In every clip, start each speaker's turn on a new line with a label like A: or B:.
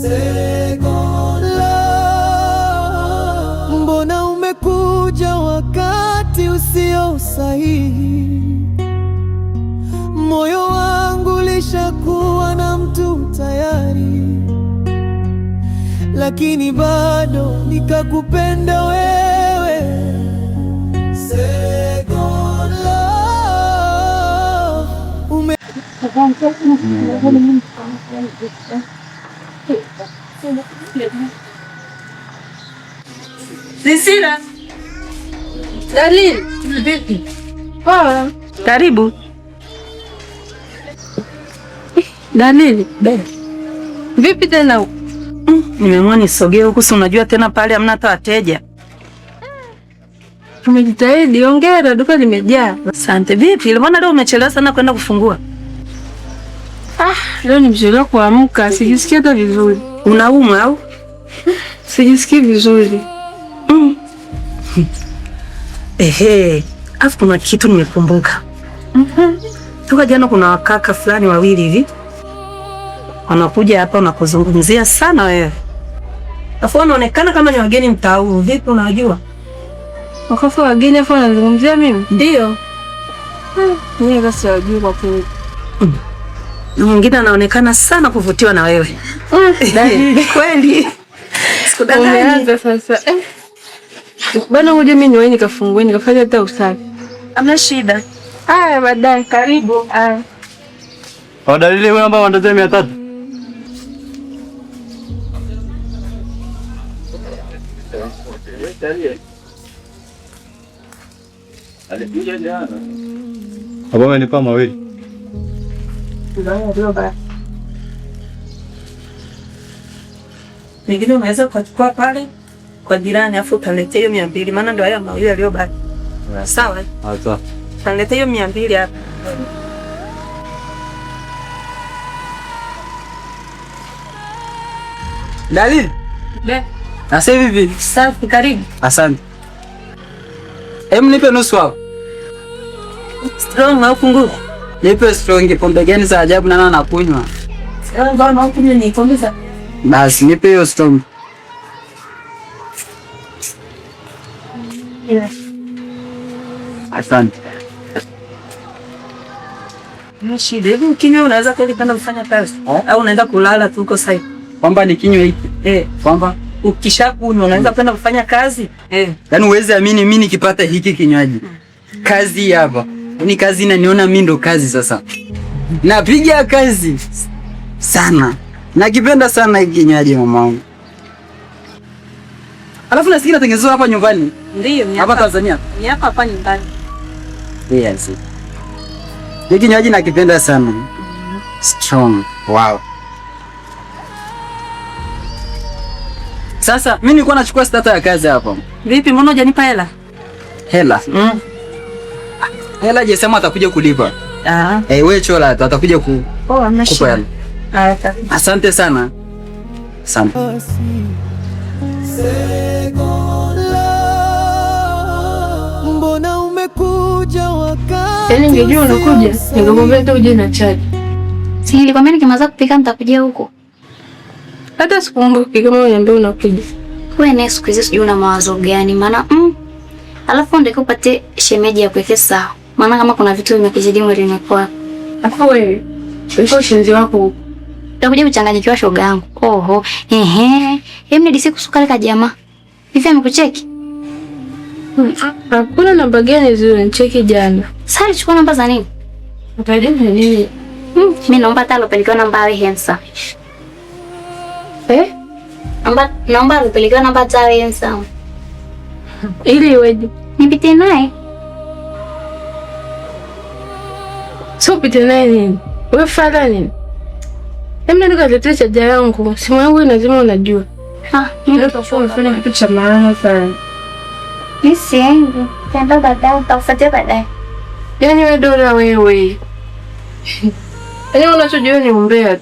A: Second love, mbona umekuja wakati usio sahihi? Moyo wangu lishakuwa na mtu tayari, lakini bado nikakupenda wewe. Second love,
B: Sisira. Dalili. Vipi? Poa. Karibu. Dalili. Vipi tena huko?
C: Nimeamua nisogee huku, si unajua tena pale hamna hata wateja.
B: Tumejitahidi, hongera, duka limejaa.
C: Asante. Vipi? Mbona leo umechelewa sana kwenda kufungua?
B: Leo nimechelewa kuamka, sijisikii hata vizuri.
C: Unaumwa au?
B: Sijisikii vizuri.
C: Ehe, afu kuna kitu nimekumbuka. Toka jana kuna wakaka fulani wawili hivi wanakuja hapa wanakuzungumzia sana wewe. Afu wanaonekana kama ni wageni mtaa huu. Vipi, unajua?
B: Wakafa wageni afu wanazungumzia mimi?
C: Ndio.
B: Mimi basi wajui kwa kweli.
C: Na mwingine anaonekana sana kuvutiwa na wewe.
B: Dai,
C: kweli.
B: Umeanza sasa. Bana, ngoja mimi niwahi nikafungue nikafanya hata usafi.
C: Hamna shida.
B: Haya, baadaye karibu. Haya.
D: Dalili wewe ambao wanataka 300. Hapo amenipa mawili.
C: Mengine unaweza kuchukua pale kwa jirani afu utaletea hiyo 200, maana ndio haya mawili yaliyobaki. Sawa?
D: Sawa.
C: Utaletea hiyo 200 hapa.
D: Dalili? Na sasa hivi.
C: Safi, karibu.
D: Asante. Nipe nusu hapo.
C: Strong au pungufu?
D: Nipe strong. Pombe gani za ajabu na nakunywa?
C: Strong au kunywa ni pombe za.
D: Basi nipe hiyo strong. Asante.
C: Shida hivi ukinywa unaweza kweli kwenda kufanya kazi au unaenda kulala tu uko sahihi?
D: Kwamba nikinywa hiki kwamba
C: ukishakunywa unaweza kwenda kufanya kazi?
D: Yaani uweze amini mimi nikipata hiki kinywaji kazi hapa. Ni kazi inaniona mimi ndo kazi sasa. Napiga kazi sana. Nakipenda sana hiki kinywaji mamangu. Alafu nasikia natengenezwa hapa nyumbani.
C: Ndio,
D: hapa Tanzania.
C: Ni hapa nyumbani.
D: Yes. Hiki kinywaji nakipenda sana. Strong. Wow. Sasa mimi nilikuwa nachukua starter ya kazi hapa.
C: Vipi, mbona hujanipa hela?
D: Hela? Hela je, sema atakuja kulipa. Wewe chola atakuja kukupa hela. Asante sana. Asante.
A: mbona umekuja wakati?
B: Yaani ningejua unakuja, ningemwambia tu uje na chai.
E: Si nilikwambia nikimaliza kupika nitakuja huko.
B: Hata sikumbuki kama uniambia unakuja.
E: Wewe naye siku hizi sijui una mawazo gani, maana alafu ndeke upate shemeji ya kuweke sawa. Maana kama kuna vitu vimekizidi mwilini kwako.
B: Hapo wewe, uko shenzi wako.
E: Utakuja kuchanganyikiwa shoga yangu. Oho, Hebu nidisi kusukale ka jamaa. Hivi amekucheki?
B: Hakuna namba gani zile nicheki jana.
E: Sasa chukua namba za nini?
B: Utaje nini?
E: Mimi naomba talo pelekea namba ya Hensa. Naomba nipelekea namba za Hensa.
B: Ili iweje?
E: Nipite naye.
B: Sio pite naye nini? Wewe fala nini? Hebu ndio kaletea chaja yangu. Simu yangu inazima unajua.
E: Mimi nitafanya
B: kitu cha maana sana.
E: Mimi siendi. Tenda baadaye, utafuatia baadaye.
B: Yaani wewe dola wewe. Yaani unachojua ni umbea.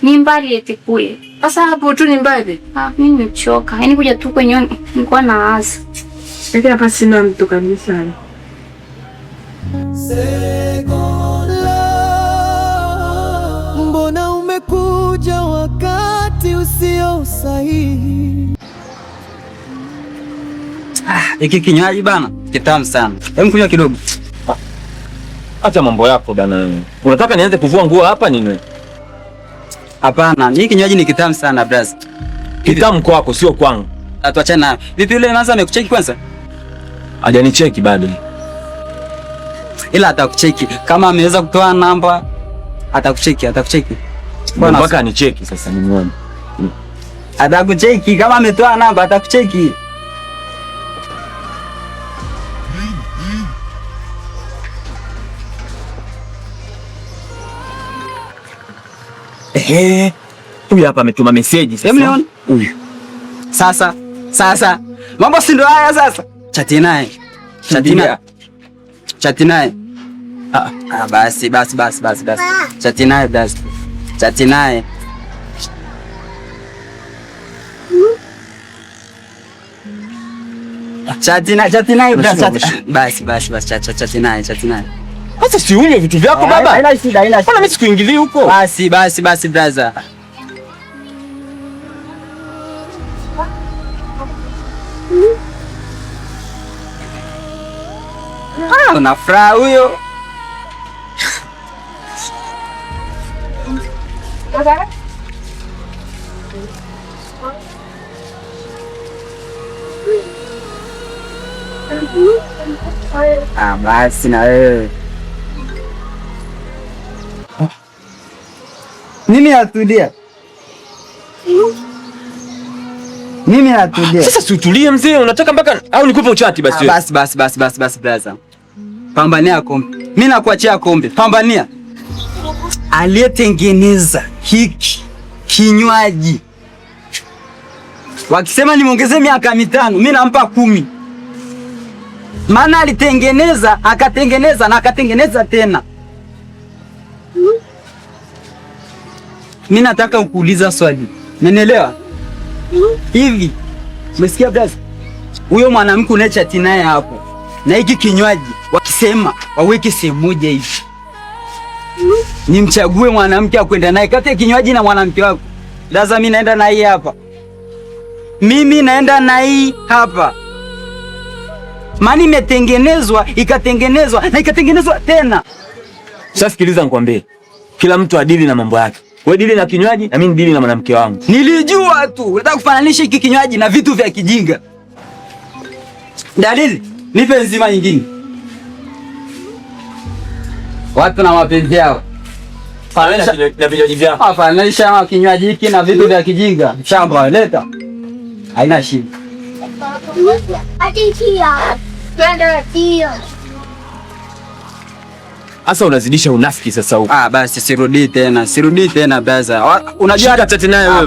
E: Ni mbali eti kule.
B: Sasa hapo tu ni mbali.
E: Mimi nimechoka. Yaani kuja tu kwenye nilikuwa nawaza.
B: Sasa hapa sina mtu kabisa.
A: Mbona umekuja wakati usio sahihi.
D: Hiki kinywaji bana kitamu sana. Hebu kunywa kidogo.
F: Acha mambo yako bana. Unataka nianze kuvua nguo hapa nini?
D: Hapana, hiki kinywaji ni kitamu sana brother.
F: Kitamu kwako sio kwangu.
D: Atuachane nayo. Vipi yule anaanza amekucheki kwanza?
F: Hajanicheki bado.
D: Ila atakucheki. Kama ameweza kutoa namba atakucheki.
F: Mpaka anicheki sasa nimuone.
D: Atakucheki kama ametoa namba atakucheki.
F: Huyu hapa ametuma message sasa.
D: Hebu huyu. Sasa. Mambo si ndo haya sasa. Chati naye. Basi. Chati naye basi. Chati naye. Basi.
F: Sasa si unywe vitu vyako baba.
D: Haina shida.
F: Mbona mimi sikuingilii huko?
D: Basi brother. Unafuraha huyo. Basi na wewe. Mimi natulia.
F: Sasa si utulie mzee, unataka mpaka au nikupe uchati basi wewe?
D: Basi brother. Pambania kombe. Mimi nakuachia kombe. Pambania. Aliyetengeneza hiki kinywaji. Wakisema nimuongezee miaka 5, mimi nampa 10. Maana alitengeneza, akatengeneza tena. Mimi nataka ukuuliza swali. Unanielewa? Hivi, umesikia brother? Huyo mwanamke unachati naye hapo. Na hiki kinywaji wakisema waweke sehemu moja hivi. Nimchague mwanamke akwenda naye kati ya kinywaji na mwanamke wako. Brother, mimi naenda na hii hapa. Maana imetengenezwa, ikatengenezwa tena.
F: Sasa sikiliza nikwambie. Kila mtu adili na mambo yake. Wewe dili na kinywaji na mimi dili na mwanamke wangu.
D: Nilijua tu unataka kufananisha hiki kinywaji na vitu vya kijinga. Dalili, nipe nzima nyingine. Watu na mapenzi yao.
F: Fananisha na vinywaji vyako.
D: Fananisha kinywaji hiki na vitu vya kijinga. Shamba leta. Haina shida.
F: Asa unazidisha unafiki sasa huko.
D: Basi sirudi tena brother. Unajua
F: tati naye wewe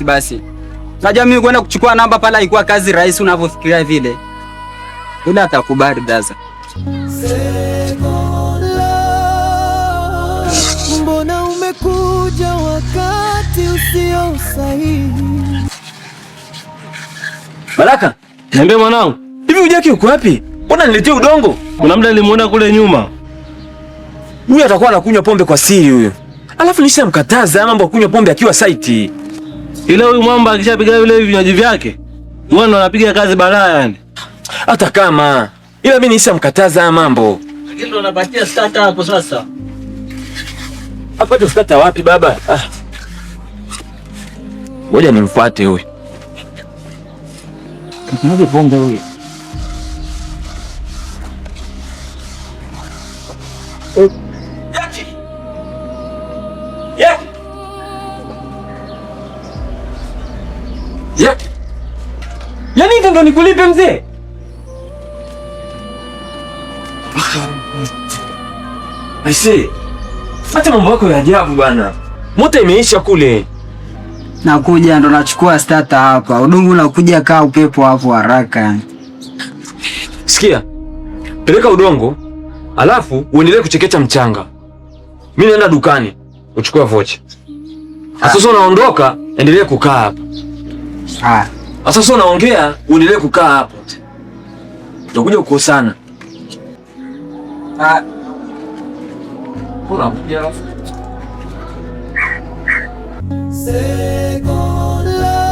D: basi. Unajua mimi kwenda kuchukua namba pale haikuwa kazi rahisi unavyofikiria vile. Ila atakubali brother.
A: Mbona umekuja wakati usio sahihi?
F: Baraka, niambie mwanangu. Hivi hujaki uko wapi? Mbona niletea udongo?
G: Kuna muda nilimuona kule nyuma.
F: Huyu atakuwa anakunywa pombe kwa siri huyo. Alafu nishamkataza mambo ya kunywa pombe akiwa site.
G: Ile huyu mwamba akishapiga vile vinywaji vyake, huwa ndo anapiga kazi balaa yani.
F: Hata kama ila mimi nishamkataza mambo.
G: Lakini ndo unapatia starter hapo sasa.
F: Hapa ndo starter wapi baba? Ngoja nimfuate huyu. Kinaje pombe huyu? Yaani hivyo ndo nikulipe mzee? Aisee. Hata mambo yako ya ajabu bwana. Moto imeisha kule.
D: Nakuja ndo nachukua starter hapa. Udongo unakuja kaa upepo hapo haraka.
F: Sikia. Peleka udongo. Alafu uendelee kuchekecha mchanga. Mimi naenda dukani uchukue vocha. Sasa unaondoka, endelea kukaa hapa. Sasa unaongea, uendelee kukaa hapo. Utakuja kukosana. Bora mpia.
A: Second love.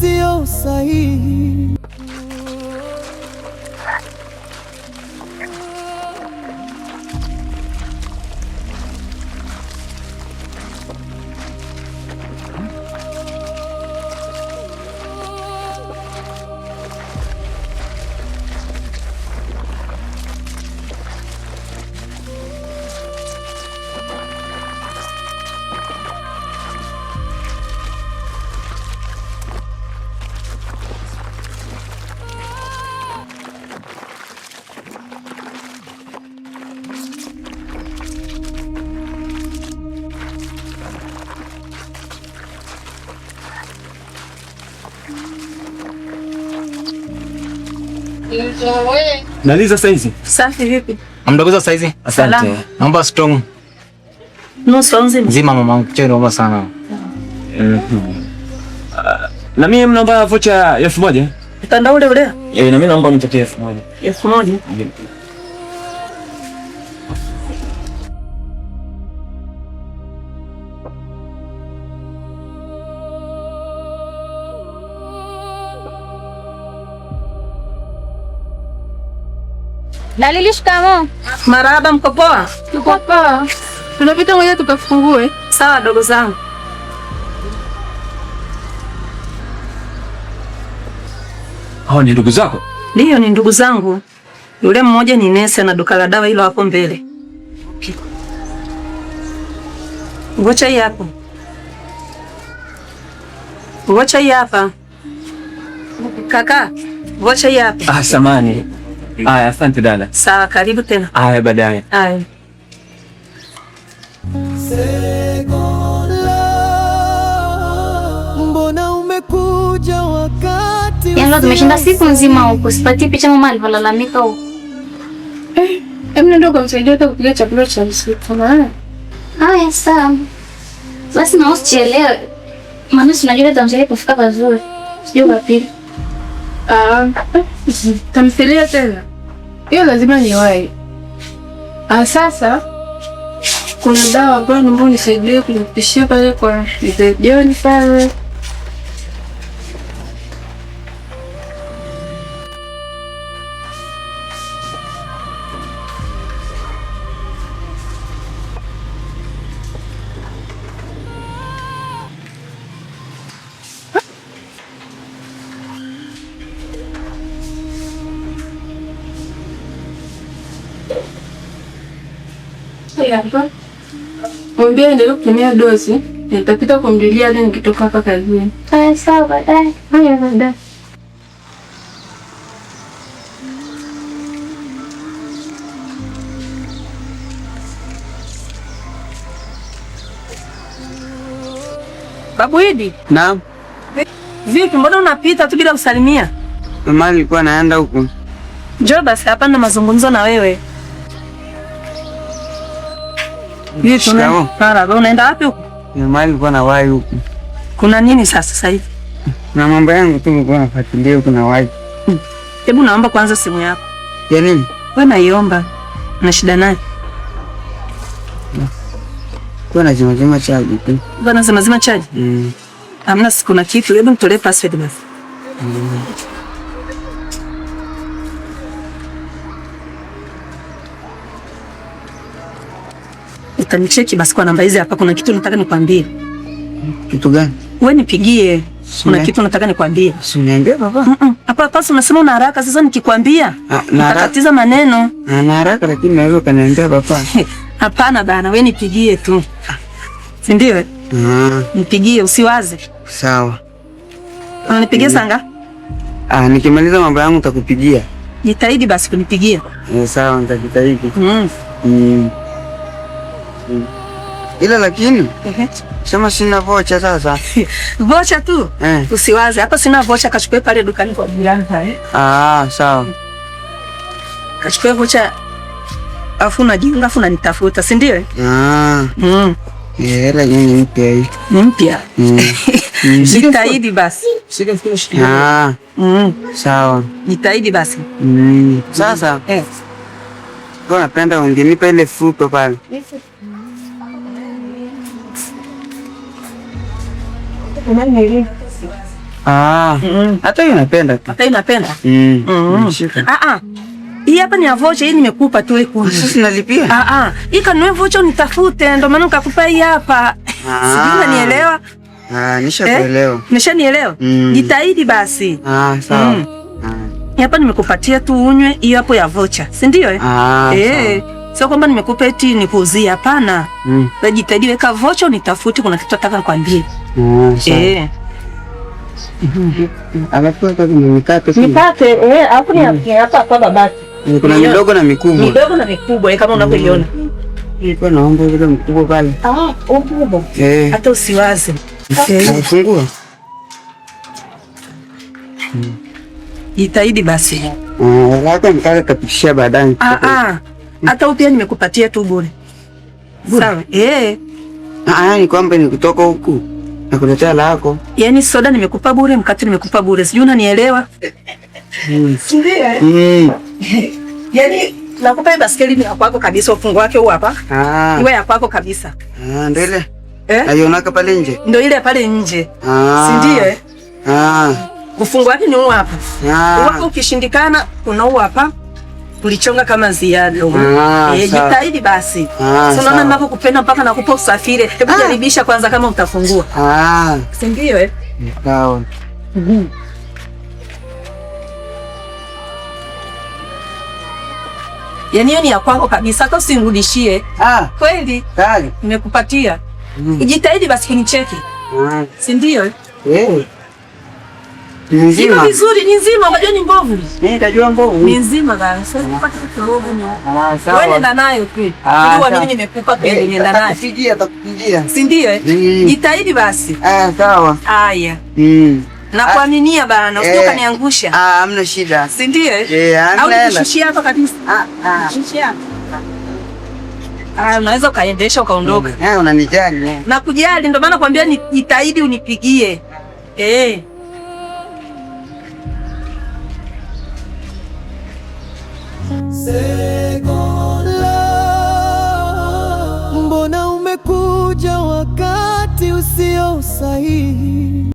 A: sio sahihi.
F: Naliza saizi.
C: Safi vipi?
H: Amdogoza saizi?
F: Asante.
H: Naomba strong.
C: Nusu nzima.
H: Nzima mama, kichwa inauma sana.
F: Na mimi mnaomba vocha ya 1000.
C: Mtandao ule ule?
F: Na mimi naomba mnipatie 1000.
C: 1000.
E: Dalili, shikamoo.
C: Marahaba, mko poa?
B: Tuko poa. Tunapita ngoja tukafungue.
C: Sawa dogo zangu.
F: Hao ni ndugu zako?
C: Ndio, ni ndugu zangu. Yule mmoja ni nesi na duka la dawa hilo hapo mbele. Okay. Vocha hii hapo. Vocha hii hapa. Kaka, vocha hii hapa.
F: Samani. Aya, asante dada.
C: Sawa, karibu tena.
F: Aya, baadaye.
C: Aya.
A: Mbona umekuja wakati?
E: Yaani tumeshinda siku nzima huko. Sipati picha mama alivyolalamika huko.
B: Ndio kumsaidia hata kupiga chakula cha usiku.
E: Haya, sawa. Basi na usichelewe. Maana tunajua tamsaidia kufika pazuri. Sio wapi.
B: Tamthilia tena. Hiyo lazima niwahi. Sasa kuna dawa ambayo naomba unisaidie kunipishia pale kwa mzee John pale. Mwambie endelee kutumia dozi. Nitapita kumjulia hadi nikitoka hapa kazini.
E: Haya, sawa, baadaye.
B: Haya, baadaye.
C: Babu Idi.
D: Naam.
C: Vipi, mbona unapita tu bila kusalimia?
D: Mama alikuwa naenda huko.
C: Njoo basi hapa na mazungumzo na wewe. Vipi, unaenda wapi huko?
D: Mama alikuwa na wahi huko.
C: Kuna nini sasa hivi?
D: Na mambo yangu tu nilikuwa nafuatilia huko na wahi.
C: Hebu naomba kwanza simu yako.
D: Ya nini?
C: Wewe naiomba. Na shida naye?
D: Kwa na zima chaji tu.
C: Bwana zima chaji? Hamna, siku na kitu. Hebu nitolee password basi. Utanicheki basi kwa namba hizi hapa, kuna kitu nataka nikwambie.
D: Kitu gani?
C: Wewe nipigie. Kuna kitu nataka nikwambie.
D: Usiniambie baba.
C: Hapa basi unasema una haraka, sasa nikikwambia nakatiza maneno.
D: Ana haraka lakini naweza kaniambia baba.
C: Hapana bana, wewe nipigie tu. Si ndio? Nipigie, usiwaze.
D: Sawa.
C: Unanipigia sanga?
D: Nikimaliza mambo yangu nitakupigia.
C: Jitahidi basi kunipigia.
D: Sawa, nitajitahidi. Ila lakini sema sina vocha sasa.
C: Vocha tu? Usiwaze, hapa sina vocha, kachukue pale dukani kwa jirani pale.
D: Sawa.
C: Kachukue vocha afu unajiunga afu unanitafuta, si ndio?
D: Hela ni mpya hii.
C: Ni mpya? Jitahidi basi.
D: Sawa.
C: Jitahidi basi.
D: Sasa kwa napenda ungenipa ile futo pale. Hata hiyo napenda tu.
C: Hata inapenda?
D: Shika.
C: Hii hapa ni avocha, hii nimekupa tu wewe.
D: Sasa nalipia?
C: Hii kanunue vocha unitafute, ndio maana nikakupa hii hapa. Sijui unanielewa?
D: Nishakuelewa.
C: Umeshanielewa? Jitahidi basi.
D: Sawa.
C: Hapa nimekupatia tu unywe, hiyo hapo ya vocha. Si ndio sio kwamba nimekupa eti nikuuzie, hapana. Wewe jitahidi, weka vocha unitafute, kuna kitu nataka nikwambie. Mikate, hapo ni hapa kwa babati.
D: Kuna midogo na mikubwa.
C: Midogo na mikubwa kama unavyoiona.
D: Nilikuwa naomba ile mkubwa pale.
C: Mkubwa. Hata usiwaze.
D: Fungua.
C: Jitahidi basi.
D: Labda nitakapishia baadaye.
C: Hata upia nimekupatia tu bure. Sawa.
D: Ni kwamba ni kutoka huku na kuletea lako.
C: Yaani soda nimekupa bure, mkate nimekupa bure. Sijui unanielewa? Yaani nakupa baskeli ni kwako kabisa, ufungu wake huu hapa. Iwe ya kwako kabisa.
D: Ndio ile. Naionaka pale nje.
C: Ndio ile pale nje. Si ndio? Ufungu wake ni huu hapa. Wako ukishindikana kuna huu hapa. Ulichonga kama ziada. Jitahidi basi. Unaona ninapokupenda mpaka nakupa usafiri. Hebu jaribisha kwanza kama utafungua. Si ndio?
D: Sawa.
C: Yaani hiyo ni ya kwako kabisa, hata usinirudishie. Kweli? Nimekupatia. Jitahidi basi kunicheki. Si ndio? Nzima. Ni vizuri, ni nzima, unajua ni mbovu.
D: Nitajua mbovu.
C: Ni nzima bana. Sasa nipate kidogo ni.
D: Sawa.
C: Wewe nenda nayo tu. Ndio mimi nimekupa kweli, nenda nayo.
D: Atakujia.
C: Si ndio? Jitahidi basi.
D: Sawa.
C: Haya. Nakuaminia bana, usije kaniangusha.
D: Hamna shida.
C: Si ndio? Au nishushie hapa kabisa. Shushia. Unaweza ukaendesha ukaondoka.
D: Unanijali.
C: Nakujali, ndio maana nakwambia jitahidi unipigie.
A: Mbona umekuja wakati usio sahihi?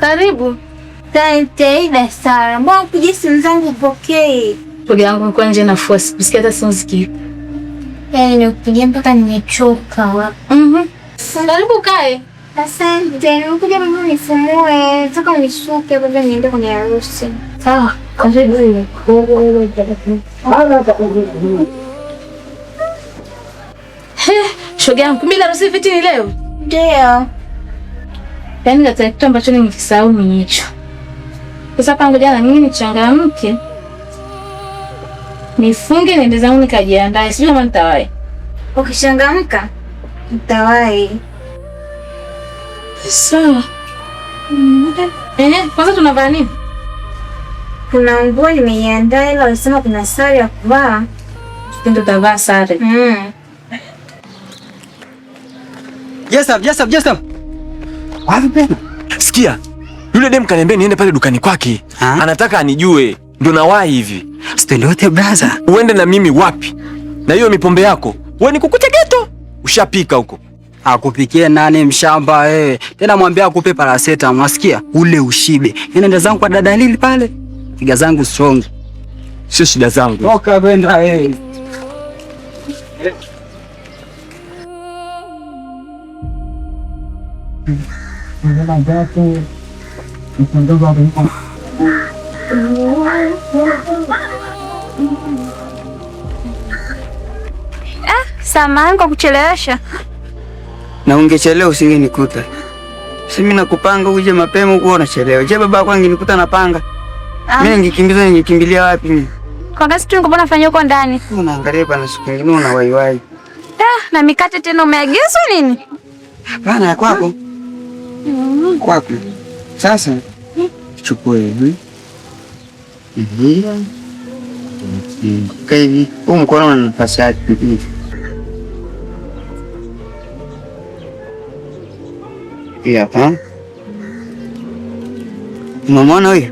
B: Karibu.
E: Asante Ida Sara. Mbona kupigia simu zangu upokee?
B: Shoga yangu nilikuwa nje nafua, sikusikia hata simu ziki.
E: Yaani nikupigia mpaka nimechoka.
B: Karibu kae.
E: Asante. Nimekuja mama nisimue. Nataka unisuke baba niende kwenye harusi.
B: Sawa. Karibu. Shoga yangu, kumbe harusi fiti ni leo?
E: Ndio.
B: Yaani katika kitu ambacho nimekisahau ni hicho. Sasa pango jana mimi nichangamke. Nifunge niende zangu nikajiandae. Sijui kama nitawahi.
E: Ukichangamka nitawahi.
B: Sawa. Kwanza tunavaa nini?
E: Kuna nguo nimeiandaa ila walisema kuna sare ya kuvaa.
B: Ndio tutavaa sare.
D: Yes sir. Wapi pena?
F: Sikia. Yule dem kaniambia niende pale dukani kwake. Anataka anijue. Ndio nawahi hivi.
D: Sitende wote brother.
F: Uende na mimi wapi? Na hiyo mipombe yako. Wewe ni kukute geto. Ushapika huko.
D: Akupikie nani mshamba wewe? Tena mwambie akupe paraseta, unasikia? Ule ushibe. Nenda zangu kwa dada Lili pale. Piga zangu strong.
F: Sio shida zangu.
D: Toka kwenda wewe.
E: Samahani kwa kuchelewesha.
D: Na ungechelewa usingenikuta. Si mimi nakupanga uje mapema uko unachelewa. Je, baba yako angenikuta napanga? Mimi ningekimbilia wapi mimi?
E: Kwa gasi tu ningepona nafanya huko ndani.
D: Unaangalia bana siku nyingine una waiwai.
E: Na mikate tena umeagizwa nini?
D: Hapana ya kwako. Kwako. Sasa chukua hivi. Hivi. Mkono una nafasi yake. Hapa. Unamwona huyo?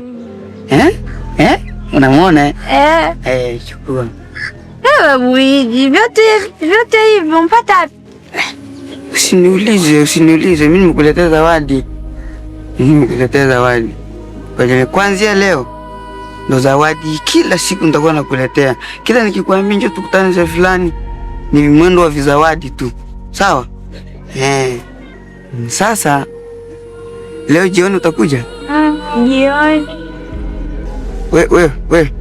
D: Unamwona? Chukua.
E: Babu hiji, vyote hivi umpata wapi?
D: Usiniulize, mimi nimekuletea zawadi. Kwa hiyo kuanzia leo ndo zawadi kila siku nitakuwa nakuletea. Kila nikikwambia njoo tukutane za fulani ni mwendo wa vizawadi tu. Sawa? Sasa leo jioni utakuja?
E: Jioni.
D: We.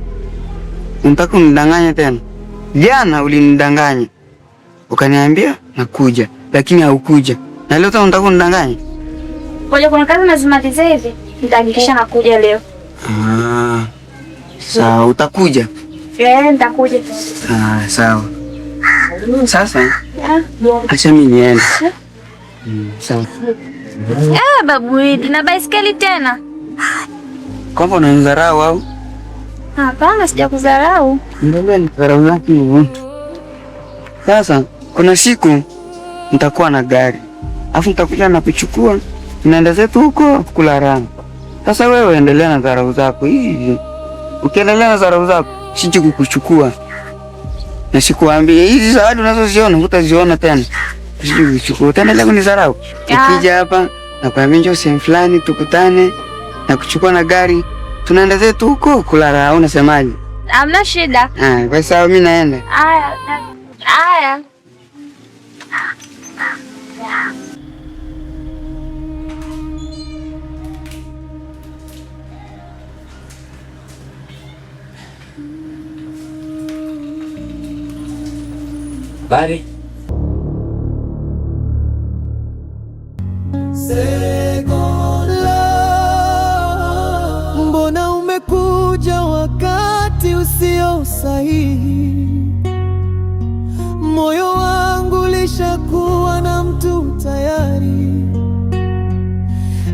D: Unataka unidanganye tena? Jana ulinidanganya. Ukaniambia nakuja, lakini haukuja. Na leo tena unataka unidanganye?
E: Ngoja kuna kazi nazimaliza hivi. Nitahakikisha nakuja leo.
D: Sawa, utakuja?
E: Nitakuja.
D: Sawa. Sasa acha mimi niende. Sawa.
E: Babu hidi na baiskeli tena.
D: Kwamba unanidharau au?
E: Hapana, sijakudharau.
D: Ndio ni dharau zake hivyo. Sasa kuna siku nitakuwa na gari. Alafu nitakuja na kuchukua. Tunaenda zetu huko kula raha. Sasa wewe endelea na dharau zako hivi. Ukiendelea na dharau zako, sije kukuchukua. Na sikuambie hizi zawadi unazoziona hutaziona tena. Sije kukuchukua. Utaendelea kunidharau. Ukija hapa na kuambia njoo sehemu fulani tukutane na kuchukua na gari. Tunaenda zetu huko kula raha, unasemaje?
E: Hamna shida.
D: Kwa sababu mimi naenda.
E: Haya.
F: Bari.
A: Mbona umekuja wakati usio sahihi? Moyo wangu ulishakuwa na mtu tayari,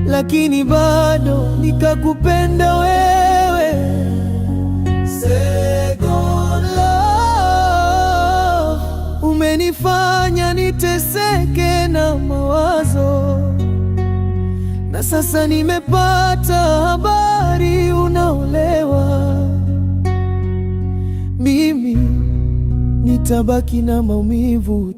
A: lakini bado nikakupenda wewe. Second love, umenifanya niteseke na mawazo, na sasa nimepata habari unaolewa. Mimi nitabaki na maumivu